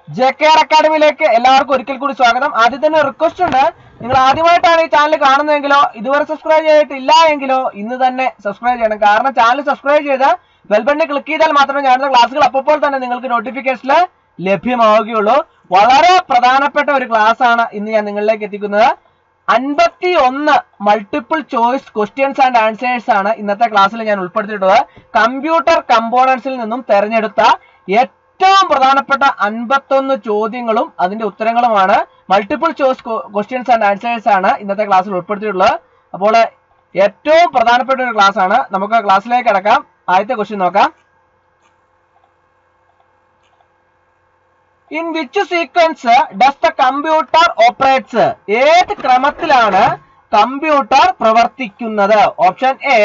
JKR അക്കാഡമിയിലേക്ക് എല്ലാവർക്കും ഒരിക്കൽ കൂടി സ്വാഗതം. ആദ്യം തന്നെ റിക്വസ്റ്റ് ഉണ്ട്, നിങ്ങൾ ആദ്യമായിട്ടാണ് ഈ ചാനൽ കാണുന്നതെങ്കിലോ ഇതുവരെ സബ്സ്ക്രൈബ് ചെയ്തിട്ടില്ല എങ്കിലോ ഇന്ന് തന്നെ സബ്സ്ക്രൈബ് ചെയ്യണം. കാരണം ചാനൽ സബ്സ്ക്രൈബ് ചെയ്ത് ബെൽ ബട്ടൺ ക്ലിക്ക് ചെയ്താൽ മാത്രമേ ഞാനുള്ള ക്ലാസ്സുകൾ അപ്പോൾ തന്നെ നിങ്ങൾക്ക് നോട്ടിഫിക്കേഷനിൽ ലഭ്യമാവുകയുള്ളൂ. വളരെ പ്രധാനപ്പെട്ട ഒരു ക്ലാസ് ആണ് ഇന്ന് ഞാൻ നിങ്ങളിലേക്ക് എത്തിക്കുന്നത്. 51 multiple choice questions and answers ആണ് ഇന്നത്തെ ക്ലാസ്സിൽ ഞാൻ ഉൾപ്പെടുത്തിയിട്ടുള്ളത്. കമ്പ്യൂട്ടർ കമ്പോണൻസിൽ നിന്നും തെരഞ്ഞെടുത്ത ഏറ്റവും പ്രധാനപ്പെട്ട 51 ചോദ്യങ്ങളും അതിന്റെ ഉത്തരങ്ങളുമാണ്. Multiple choice questions and answers ആണ് ഇന്നത്തെ ക്ലാസ്സിൽ ഉൾപ്പെടുത്തിയിട്ടുള്ളത്. അപ്പോൾ ഏറ്റവും പ്രധാനപ്പെട്ട ഒരു ക്ലാസ് ആണ്. നമുക്ക് ക്ലാസ്സിലേക്ക് കടക്കാം. ആദ്യത്തെ ക്വസ്റ്റ്യൻ നോക്കാം. In which sequence does the computer operates? ഏത് ക്രമത്തിലാണ് കമ്പ്യൂട്ടർ പ്രവർത്തിക്കുന്നത്? Option A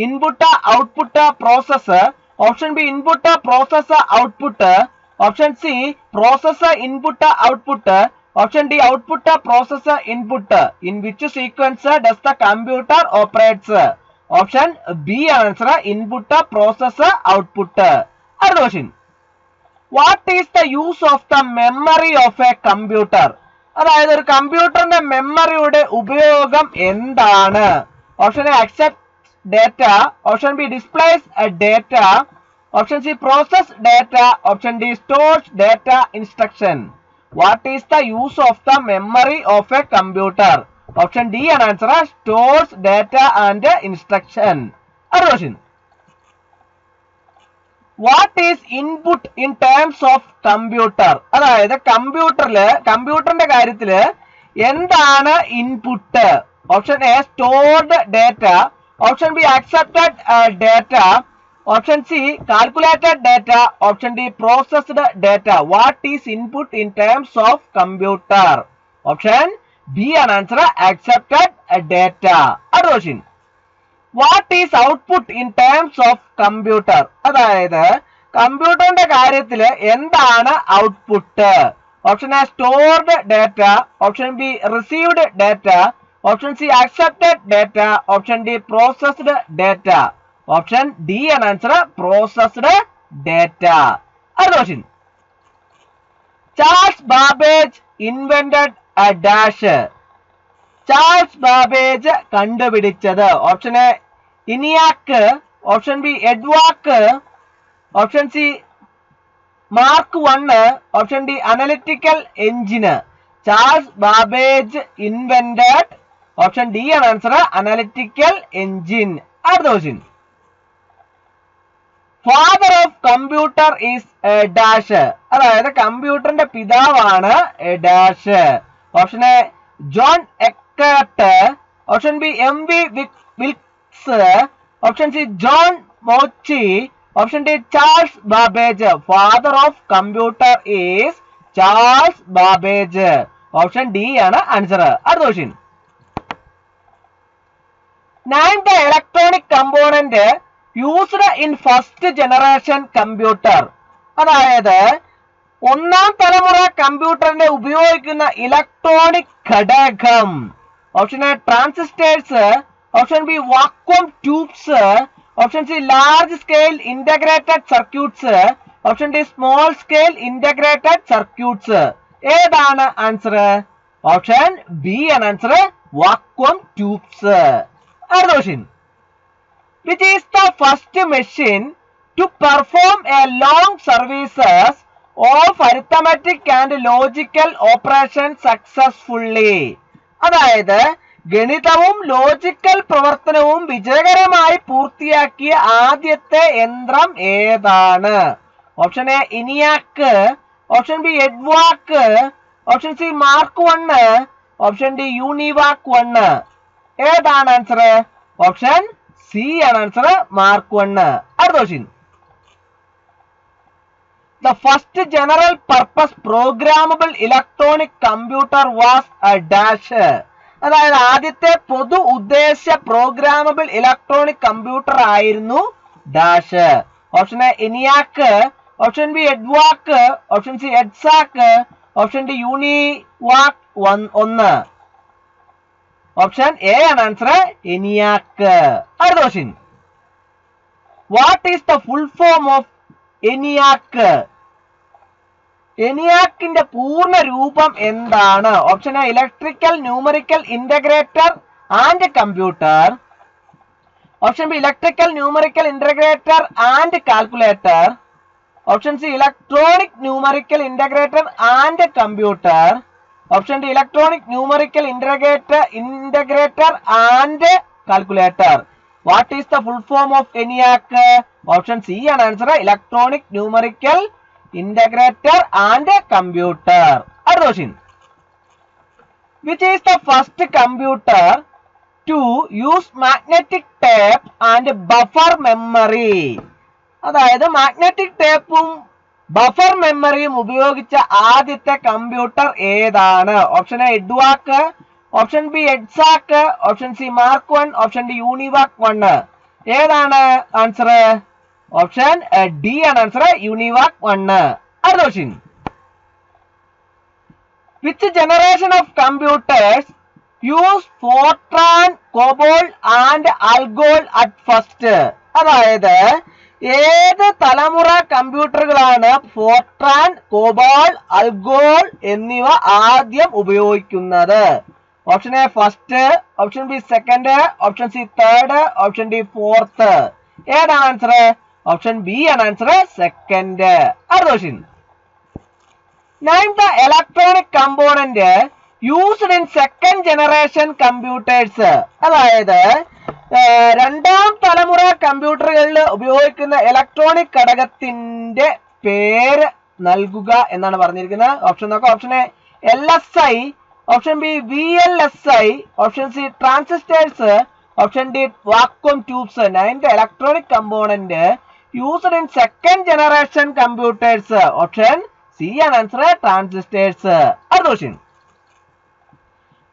input output process, option B input process output, option C process input output, option D output process input. In which sequence does the computer operates? Option B answer input process output. അടുത്ത question, what is the use of the memory of a computer? അതായത് ഒരു കമ്പ്യൂട്ടറിന്റെ മെമ്മറിയുടെ ഉപയോഗം എന്താണ്? Option A accept data, option B displays data, option C process data, option D stores data instruction. What is the use of the memory of a computer? Option D ആണ് answer, stores data and instruction. അടുത്ത question, what is input in terms of computer? അതായത് കമ്പ്യൂട്ടറിന്റെ കാര്യത്തില് എന്താണ് input? Option A stored data, option B accepted data, option C calculated data, option D processed data. What is input in terms of computer? Option B ആണ് answer, accepted data. അടുത്ത question, what is output in terms of computer? അതായത് കമ്പ്യൂട്ടറിന്റെ കാര്യത്തില് എന്താണ് output? Option A stored data, option B received data, option C accepted data, option D processed data. Option D ആണ് answer, processed data. അടുത്ത question, Charles Babbage invented a dash. Charles Babbage കണ്ടുപിടിച്ചത്? Option A ENIAC, option B EDVAC, option C Mark 1, option D analytical engine. Charles Babbage invented, option D ആണ് answer, analytical engine. അടുത്ത question, father of computer is dash. അതായത് കമ്പ്യൂട്ടറിന്റെ പിതാവാണ് dash. Option A John Eckert, option B MV Wilkes, option C John Mauchly, option D Charles Babbage. Father of computer is Charles Babbage. Option D ആണ് answer. അടുത്ത question, name the electronic component used in first generation computer. അതായത് ഒന്നാം തലമുറ കമ്പ്യൂട്ടറിന്റെ ഉപയോഗിക്കുന്ന electronic ഘടകം. Option A transistors, option B vacuum tubes, option C large scale integrated circuits, option D small scale integrated circuits. ഏതാണ് answer? Option B ആണ് answer, vacuum tubes. അടുത്ത question, which is the first machine to perform a long services of arithmetic and logical operation successfully? അതായത് ഗണിതവും logical പ്രവർത്തനവും വിജയകരമായി പൂർത്തിയാക്കിയ ആദ്യത്തെ യന്ത്രം ഏതാണ്? Option A ENIAC, option B EDVAC, option C Mark 1, option D UNIVAC 1. ഏതാണ് ആൻസർ? ഓപ്ഷൻ സി ആണ് ആൻസർ, മാർക്ക് 1. അടുത്ത question, the first general purpose programmable electronic computer was a dash. അതായത് ആദ്യത്തെ പൊതു ഉദ്ദേശ പ്രോഗ്രാമബിൾ ഇലക്ട്രോണിക് കമ്പ്യൂട്ടർ ആയിരുന്നു dash. Option A ENIAC, option B EDVAC, option C EDSAC, option D UNIVAC 1. Option A ആണ് answer, ENIAC. അടുത്ത question, what is the full form of ENIAC. ENIACന്റെ പൂർണ്ണ രൂപം എന്താണ്? Option A electrical numerical integrator and computer. Option B electrical numerical integrator and calculator. Option C electronic numerical integrator and computer. Option D electronic numerical integrator and calculator. What is the full form of ENIAC? Option C ആണ് answer, electronic numerical integrator and computer. അടുത്ത question, which is the first computer to use magnetic tape and buffer memory? അതായത് magnetic ടേപ്പും buffer മെമ്മറിയും ഉപയോഗിച്ച ആദ്യത്തെ computer ഏതാണ്? Option A EDVAC, option B EDSAC, option C Mark 1, option D UNIVAC 1. ഏതാണ് answer? Option D ആണ് answer, UNIVAC 1. അടുത്ത question, which generation of computers use FORTRAN, COBOL and ALGOL at first? അതായത് ഏത് തലമുറ കമ്പ്യൂട്ടറുകളാണ് ഫോർട്രാൻ, കോബോൾ, അൽഗോൾ എന്നിവ ആദ്യം ഉപയോഗിക്കുന്നത്? Option A first, option B second, option C third, option D fourth. ഏതാണ് answer? Option B ആണ് answer, second. അടുത്ത question, name the electronic component used in second generation computers? അതായത് രണ്ടാം തലമുറ കമ്പ്യൂട്ടറുകളിൽ ഉപയോഗിക്കുന്ന ഇലക്ട്രോണിക് ഘടകത്തിന്റെ പേര് നൽകുക എന്നാണ് പറഞ്ഞിരിക്കുന്നത്. ഓപ്ഷൻ നോക്കാം. Option A LSI, option B VLSI, option C transistors, option D vacuum tubes. Ninth electronic component used in second generation computers. Option C ആണ് ആൻസർ, ട്രാൻസിസ്റ്റേഴ്സ്. അടുത്ത question,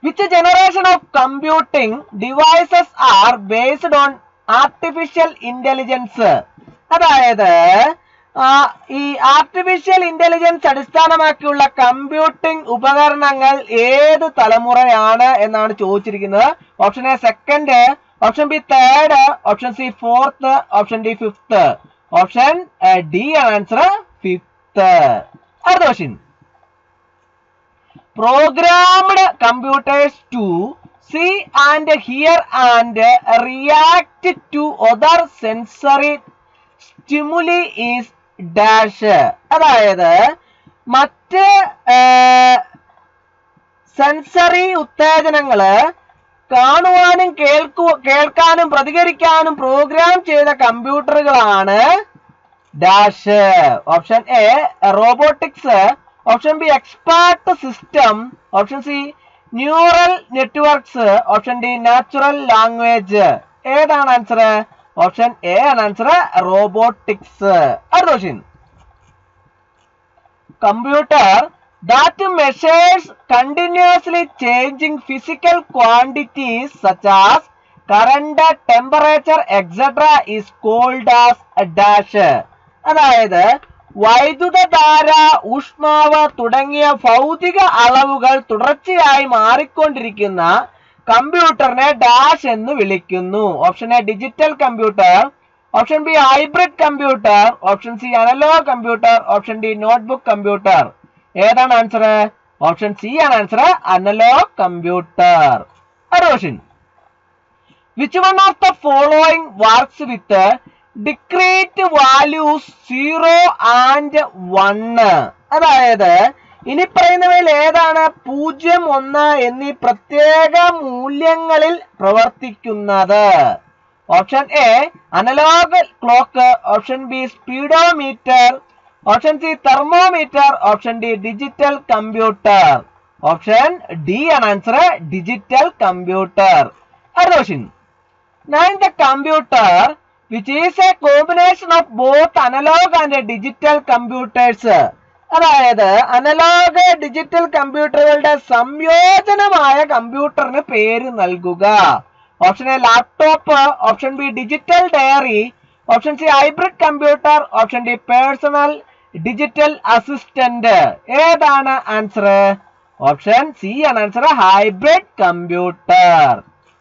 which generation of computing devices are based on artificial intelligence? അതായത് ഈ artificial intelligence അടിസ്ഥാനമാക്കിയുള്ള computing ഉപകരണങ്ങൾ ഏത് തലമുറയാണ് എന്നാണ് ചോദിച്ചിരിക്കുന്നത്. Option A second, option B third, option C fourth, option D fifth. Option D ആണ് ആൻസർ, ഫിഫ്ത്ത്. അടുത്ത question, programmed computers to see and hear and react to other sensory stimuli is dash. അതായത് മറ്റ് sensory ഉത്തേജനങ്ങള് കാണുവാനും കേൾക്കാനും പ്രതികരിക്കാനും program ചെയ്ത കമ്പ്യൂട്ടറുകളാണ് dash. Option A robotics, option B expert system, option C neural networks, option D natural language. ഏതാണ് answer? Option A ആണ് answer, robotics. അടുത്ത question, computer that measures continuously changing physical quantities such as current, temperature etcetera is called as dash. അതായത് വൈദ്യുതധാര, ഊഷ്മാവ് തുടങ്ങിയ ഭൗതിക അളവുകൾ തുടർച്ചയായി മാറിക്കൊണ്ടിരിക്കുന്ന കമ്പ്യൂട്ടറിനെ ഡാഷ് എന്ന് വിളിക്കുന്നു. Option A digital computer, option B hybrid computer, option C analog computer, option D notebook computer. ഏതാണ് ആൻസർ? ഓപ്ഷൻ സി ആണ് ആൻസർ, അനലോഗ് കമ്പ്യൂട്ടർ. അടുത്ത question, which one of the following works with discrete values 0 and 1? അതായത് ഇനി പറയുന്നവയിൽ ഏതാണ് 0, 1 എന്നീ പ്രത്യേക മൂല്യങ്ങളിൽ പ്രവർത്തിക്കുന്നത്? Option A analog clock, option B speedometer, option C thermometer, option D digital computer. Option D ആണ് ആൻസർ, ഡിജിറ്റൽ കമ്പ്യൂട്ടർ. അടുത്ത question, name the computer which is a combination of both analog and digital computers. അതായത് analog digital കമ്പ്യൂട്ടറുകളുടെ സംയോജനമായ കമ്പ്യൂട്ടറിന് പേര് നൽകുക. Option A laptop, option B digital diary, option C hybrid computer, option D personal digital assistant. ഏതാണ് answer? Option C ആണ് answer, hybrid computer.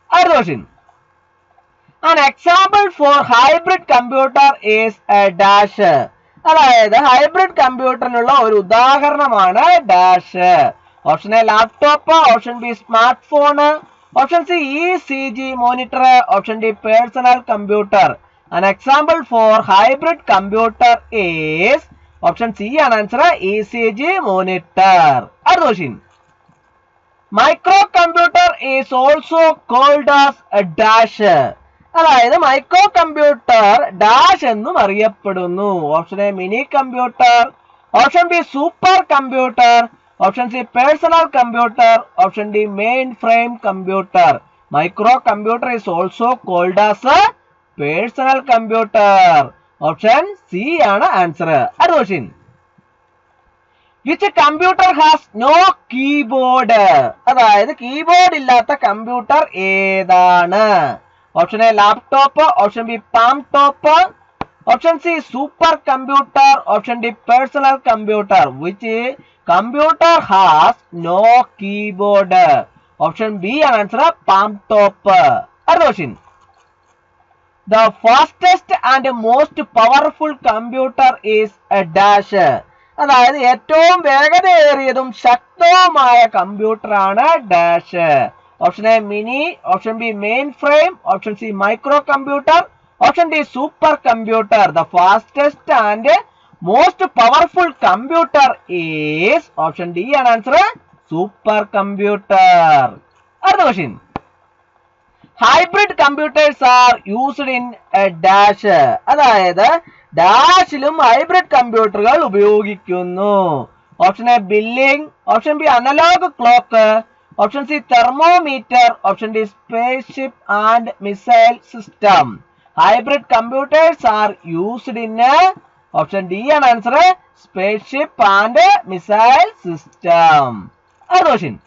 അടുത്ത question, an example for hybrid computer is a dash. അതായത് hybrid കമ്പ്യൂട്ടറിനുള്ള ഒരു ഉദാഹരണമാണ് dash. Option A laptop, option B smart phone, option C ECG monitor, option D personal computer. An example for hybrid computer is option C ആണ് answer ECG monitor. അടുത്ത question. Microcomputer is also called as a dash. അതായത് microcomputer dash എന്നും അറിയപ്പെടുന്നു. Option A minicomputer, option B supercomputer, option C personal computer, option D mainframe computer. Microcomputer is also called as a personal computer. Option C ആണ് answer. അടുത്ത question. Which computer has no keyboard? അതായത് keyboard ഇല്ലാത്ത computer ഏതാണ്? Option A laptop, option B palm top, option C supercomputer, option D personal computer. Which computer has no keyboard? Option B ആണ് answer palmtop. അടുത്ത question. The fastest and most powerful computer is a dash. അതായത് ഏറ്റവും വേഗതയേറിയതും ശക്തവുമായ computer ആണ് dash. Option A mini, option B mainframe, option C microcomputer, option D supercomputer. The fastest and most powerful computer is option D ആണ് answer supercomputer. അടുത്ത question. Hybrid computers are used in a dash. അതായത് ഡാഷിലും hybrid കമ്പ്യൂട്ടറുകൾ ഉപയോഗിക്കുന്നു. Option A billing, option B analog clock, option C thermometer, option D space ship and missile system. Hybrid computers are used in option D ആണ് answer space ship and missile system. അടുത്ത question.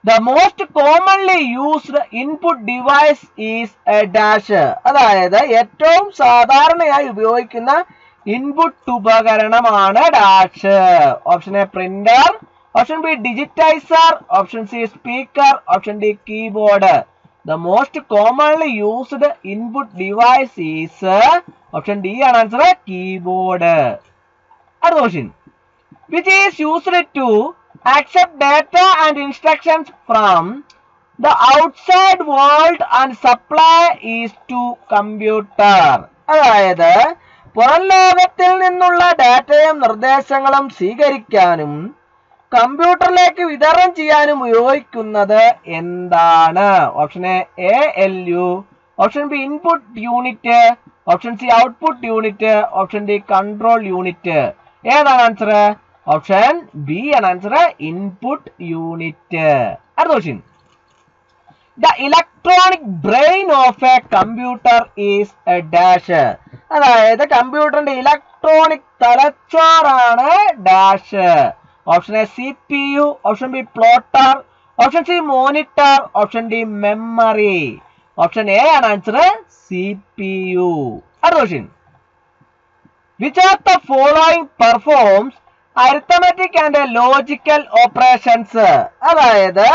The most commonly used input device is a dash. അതായത് ഏറ്റവും സാധാരണയായി ഉപയോഗിക്കുന്ന input ഉപകരണമാണ് dash. Option A printer, option B digitiser, option C speaker, option D keyboard. The most commonly used input device is option D ആണ് answer keyboard. അടുത്ത question. Which is used to accept data and instructions from the outside world and supply is to computer. അതായത് പുറം ലോകത്തിൽ നിന്നുള്ള ഡാറ്റയും നിർദ്ദേശങ്ങളും സ്വീകരിക്കാനും കമ്പ്യൂട്ടറിലേക്ക് വിതരണം ചെയ്യാനും ഉപയോഗിക്കുന്നത് എന്താണ്? Option A ALU, option B input unit, option C output unit, option D control unit. ഏതാണ് ആൻസർ? ഓപ്ഷൻ ബി ആണ് ആൻസർ ഇൻപുട്ട് യൂണിറ്റ്. അടുത്ത question. The electronic brain of a computer is a dash. അതായത് കമ്പ്യൂട്ടറിന്റെ electronic തലച്ചോറാണ് dash. Option A CPU, option B plotter, option C monitor, option D memory. Option A ആണ് answer CPU. അടുത്ത question. Which of the following performs arithmetic and logical operations? അതായത്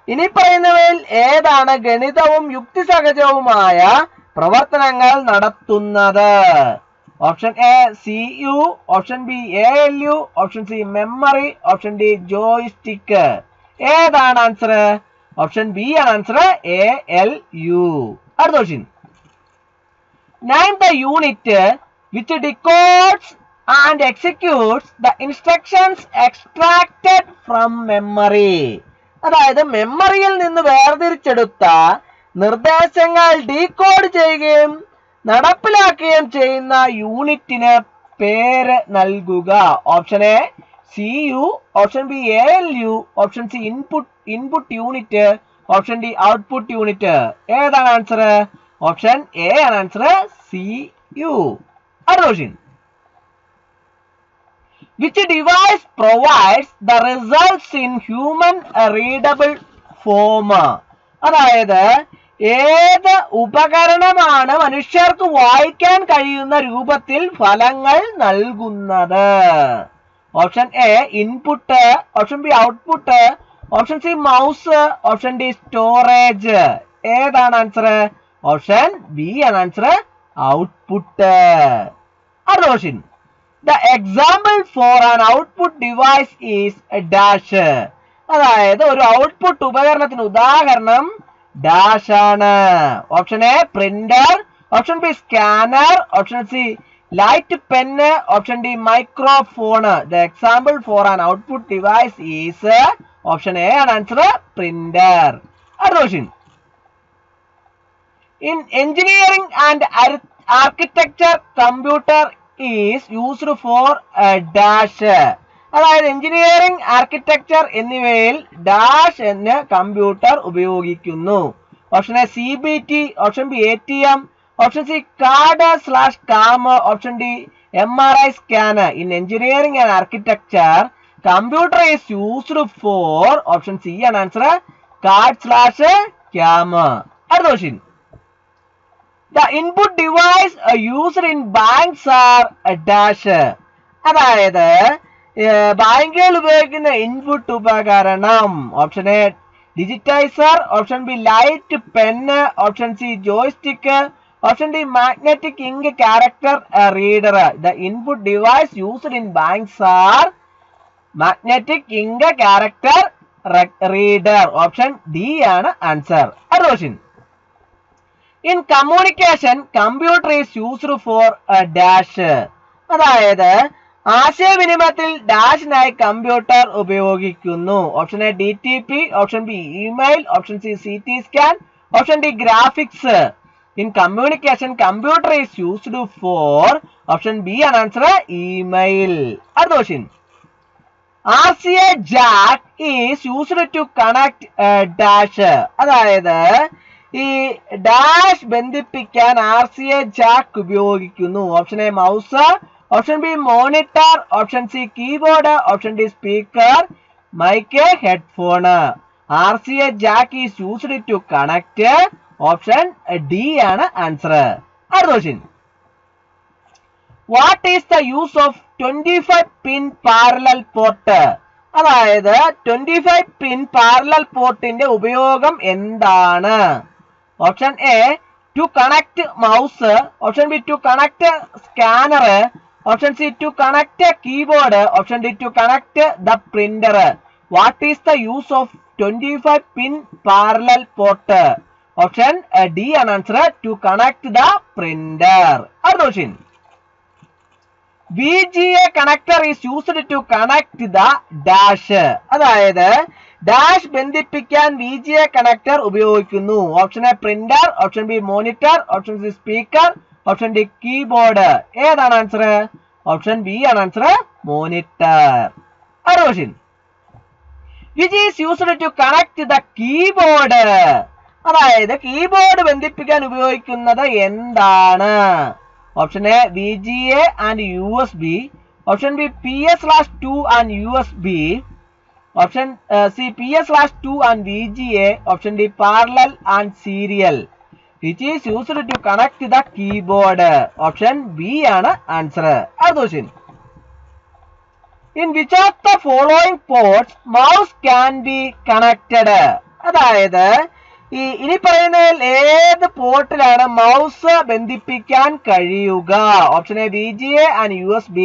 ഇനി പറയുന്നവയിൽ ഏതാണ് ഗണിതവും യുക്തിസഹജവുമായ പ്രവർത്തനങ്ങൾ നടത്തുന്നത്? Option A CU, option B ALU, option C memory, option D joystick. ഏതാണ് answer? Option B ആണ് ആൻസർ ALU. അടുത്ത question. Name the unit which decodes and executes the instructions extracted from memory. അതായത് മെമ്മറിയിൽ നിന്ന് വേർതിരിച്ചെടുത്ത നിർദ്ദേശങ്ങൾ ഡീകോഡ് ചെയ്യുകയും നടപ്പിലാക്കുകയും ചെയ്യുന്ന യൂണിറ്റിന് പേര് നൽകുക. Option A CU, option B ALU, option C input unit, option D output unit. ഏതാണ് ആൻസർ? ഓപ്ഷൻ എ ആണ് ആൻസർ CU. അടുത്ത question. Which device provides the results in human readable form? അതായത് ഏത് ഉപകരണമാണ് മനുഷ്യർക്ക് വായിക്കാൻ കഴിയുന്ന രൂപത്തിൽ ഫലങ്ങൾ നൽകുന്നത്? Option A input, option B output, option C mouse, option D storage. ഏതാണ് ആൻസർ? ഓപ്ഷൻ ബി ആണ് ആൻസർ ഔട്ട്പുട്ട്. അടുത്ത question the example for an output device is dash. അതായത് ഒരു ഔട്ട്പുട്ട് ഉപകരണത്തിന് ഉദാഹരണം ഡാഷ് ആണ്. Option A printer, option B scanner, option C light pen, option D microphone. The example for an output device is option A ആണ് answer printer. അടുത്ത question in engineering and architecture computer is used for dash. അതായത് engineering, architecture എന്നിവയിൽ dash എന്ന computer ഉപയോഗിക്കുന്നു. Option A CBT, option B ATM, option C CAD/CAM, option D MRI scanner. In engineering and architecture computer is used for option C ആണ് answer CAD/CAM. അടുത്ത question the input device used in banks are dash. അതായത് ബാങ്കുകൾ ഉപയോഗിക്കുന്ന input ഉപകരണം option A digitizer, option B light pen, option C joystick, option D magnetic ink character reader. The input device used in banks are magnetic ink character reader. Option D ആണ് answer. അടുത്ത question in communication computer is used for dash. അതായത് ആശയവിനിമയത്തിൽ ഡാഷിനായി computer ഉപയോഗിക്കുന്നു. Option A DTP, option B email, option C CT scan, option D graphics. In communication computer is used for option B ആണ് answer email. അടുത്ത question RCA jack is used to connect dash. അതായത് ഈ dash ബന്ധിപ്പിക്കാൻ RCA jack ഉപയോഗിക്കുന്നു. Option A mouse, option B monitor, option C keyboard, option D speaker, mic, headphone. RCA jack is used to connect. Option D ആണ് answer. അടുത്ത question what is the use of 25 pin parallel port. അതായത് 25 pin parallel പോർട്ടിന്റെ ഉപയോഗം എന്താണ്? Option A to connect mouse, option B to connect scanner, option C to connect keyboard, option D to connect the printer. What is the use of 25 pin parallel port? Option D ആണ് answer to connect the printer. അടുത്ത question VGA connector is used to connect the dash. അതായത് dash ബന്ധിപ്പിക്കാൻ VGA connector ഉപയോഗിക്കുന്നു. Option A printer, option B monitor, option C speaker, option D keyboard. ഏതാണ് answer? Option B ആണ് answer monitor. അടുത്ത question which is used to connect the keyboard. അതായത് keyboard ബന്ധിപ്പിക്കാൻ ഉപയോഗിക്കുന്നത് എന്താണ്? Option A VGA and USB, option B PS/2 and USB, option C PS/2 and VGA, option D parallel and serial. which is used to connect the keyboard. Option B ആണ് answer. അടുത്ത question in which of the following ports mouse can be connected. അതായത് ഇനി പറയുന്നതിൽ ഏത് പോർട്ടിലാണ് mouse ബന്ധിപ്പിക്കാൻ കഴിയുക? Option A VGA and USB,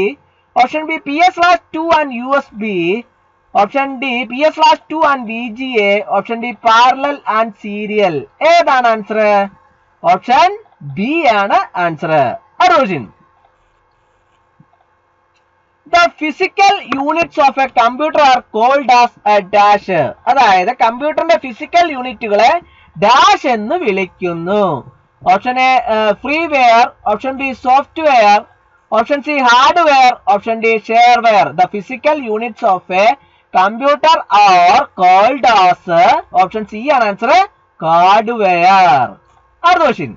option B PS/2 and USB, option D PS/2 and VGA, option D parallel and serial. ഏതാണ് answer? Option B ആണ് answer. അടുത്ത question The physical units of a computer are called as a dash. അതായത് കമ്പ്യൂട്ടറിന്റെ physical യൂണിറ്റുകളെ dash എന്ന് വിളിക്കുന്നു. Option A freeware, option B software, option C hardware, option D shareware. The physical units of a computer are called as option C ആണ് answer hardware. അടുത്ത question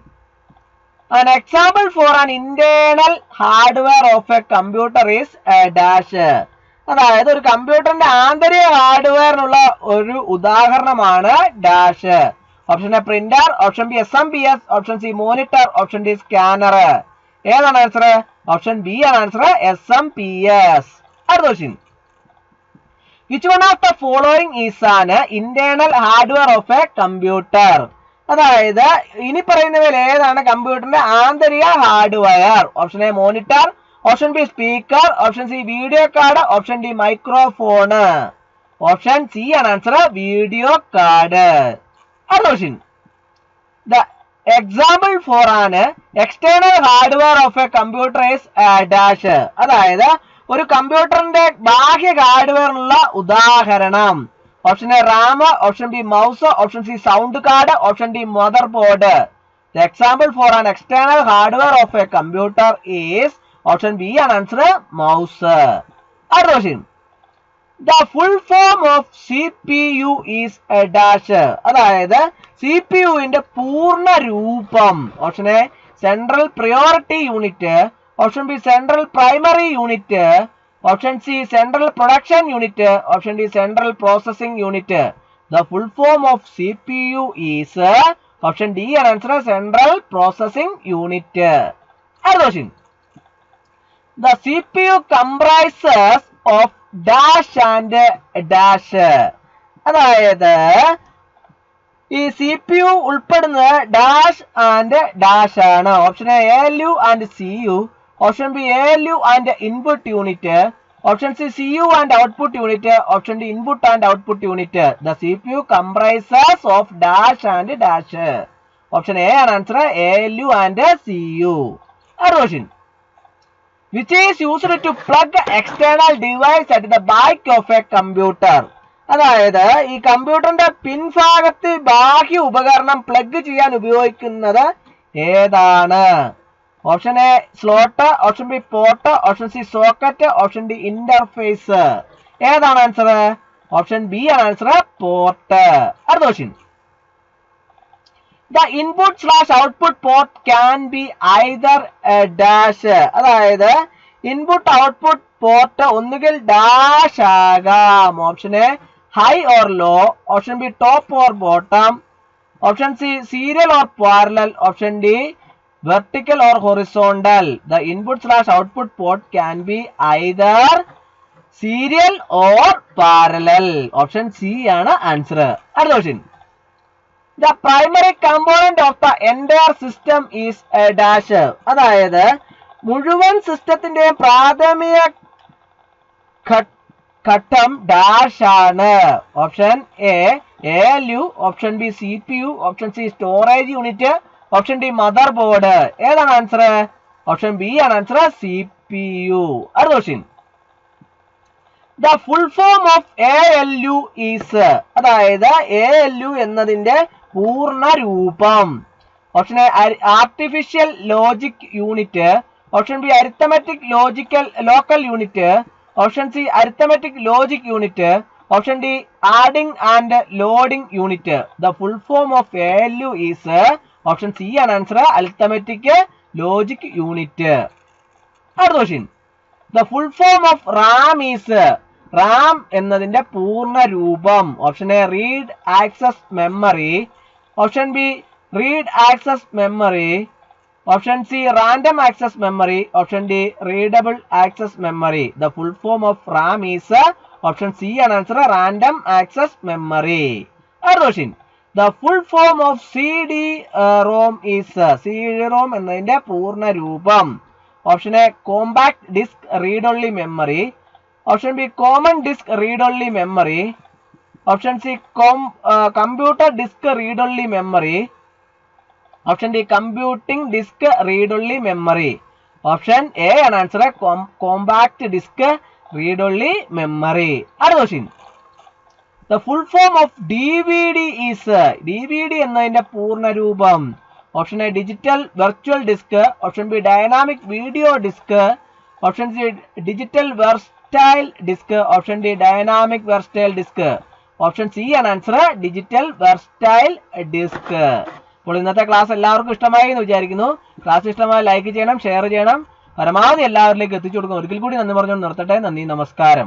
An example for an internal hardware of a computer is a dash. അതായത് ഒരു കമ്പ്യൂട്ടറിന്റെ ആന്തരിക ഹാർഡ്വെയറിനുള്ള ഒരു ഉദാഹരണമാണ് dash. Option A printer, option B SMPS, option C monitor, option D scanner. ഏതാണ് answer? Option B ആണ് answer SMPS. അടുത്ത question Which one of the following is an internal hardware of a computer? അതായത് ഇനി പറയുന്നവയിൽ ഏതാണ് കമ്പ്യൂട്ടറിന്റെ ആന്തരിക hardware? Option A monitor, option B speaker, option C video card, option D microphone. Option C ആണ് answer, video card. അടുത്ത question. The example for ആണ് external hardware of a computer is dash. അതായത് ഒരു കമ്പ്യൂട്ടറിന്റെ ബാഹ്യ ഹാർഡ്വെയറിനുള്ള ഉദാഹരണം. Option A Ram, option B mouse, option C sound card, option D mother board. The example for an external hardware of a computer is option B ആണ് answer, mouse. അടുത്ത question. The full form of CPU is a dash. അതായത് CPUവിന്റെ പൂർണ്ണ രൂപം. Option A central priority unit, option B central primary unit, option C central production unit, option D central processing unit. The full form of CPU is option D ആണ് answer, central processing unit. അടുത്ത question. The CPU comprises of dash and dash. അതായത് ഈ CPU ഉൾപ്പെടുന്നത് dash and dash ആണ്. Option A ALU and CU, option B ALU and input unit, option C CU and output unit, option D input and output unit. The CPU comprises of dash and dash. Option A ആണ് answer, ALU and CU. അടുത്ത question. Which is used to plug external device at the back of a computer. അതായത് ഈ കമ്പ്യൂട്ടറിന്റെ പിൻഭാഗത്ത് ബാഹ്യ ഉപകരണം plug ചെയ്യാൻ ഉപയോഗിക്കുന്നത് ഏതാണ്? Option A slot, option B port, option C socket, option D interface. ഏതാണ് ആൻസർ? ഓപ്ഷൻ ബി ആണ് ആൻസർ, പോർട്ട്. അടുത്ത question. The input/output port can be either a dash. അതായത് ഇൻപുട്ട് ഔട്ട്പുട്ട് പോർട്ട് ഒന്നുകിൽ ഡാഷ് ആകാം. Option A high or low, option B top or bottom, option C serial or parallel, option D vertical or horizontal. The input/output port can be either serial or parallel. Option C ആണ് answer. അടുത്ത question. The primary component of the entire system is a dash. അതായത് മുഴുവൻ സിസ്റ്റത്തിന്റെ പ്രാഥമിക ഘട്ടം dash ആണ്. Option A ALU, option B CPU, option C storage unit, option D mother board. ഏതാണ് answer? Option B ആണ് ആൻസർ, CPU. അടുത്ത question. The full form of ALU is. അതായത് ALU എന്നതിന്റെ പൂർണ്ണ രൂപം. Option A artificial logic unit, option B arithmetic local unit, option C arithmetic logic unit, option D adding and loading unit. The full form of ALU is option C ആണ് answer, arithmetic logic unit. അടുത്ത question. The full form of RAM is. RAM എന്നതിന്റെ പൂർണ്ണ രൂപം. Option A read access memory, option B read access memory, option C random access memory, option D readable access memory. The full form of RAM is option C ആണ് answer, random access memory. അടുത്ത question. The full form of CD-ROM is. CD-ROM എന്നതിന്റെ പൂർണ്ണ രൂപം. Option A compact disc read only memory, option B common disc read only memory, option C computer disc read only memory, option D computing disc read only memory. Option A ആണ് answer, compact disc read only memory. അടുത്ത question. The full form of DVD is. DVD എന്നതിന്റെ പൂർണ്ണ രൂപം. Option A digital virtual disc, option B dynamic video disc, option C digital versatile disc, option D dynamic versatile disc. Option C ആണ് answer, digital versatile disc. അപ്പോൾ ഇന്നത്തെ class എല്ലാവർക്കും ഇഷ്ടമായി എന്ന് വിചാരിക്കുന്നു. ക്ലാസ് ഇഷ്ടമായി ലൈക്ക് ചെയ്യണം, ഷെയർ ചെയ്യണം, പരമാവധി എല്ലാവരിലേക്ക് എത്തിച്ചു കൊടുക്കണം. ഒരിക്കൽ കൂടി നന്ദി പറഞ്ഞു നിർത്തട്ടെ. നന്ദി, നമസ്കാരം.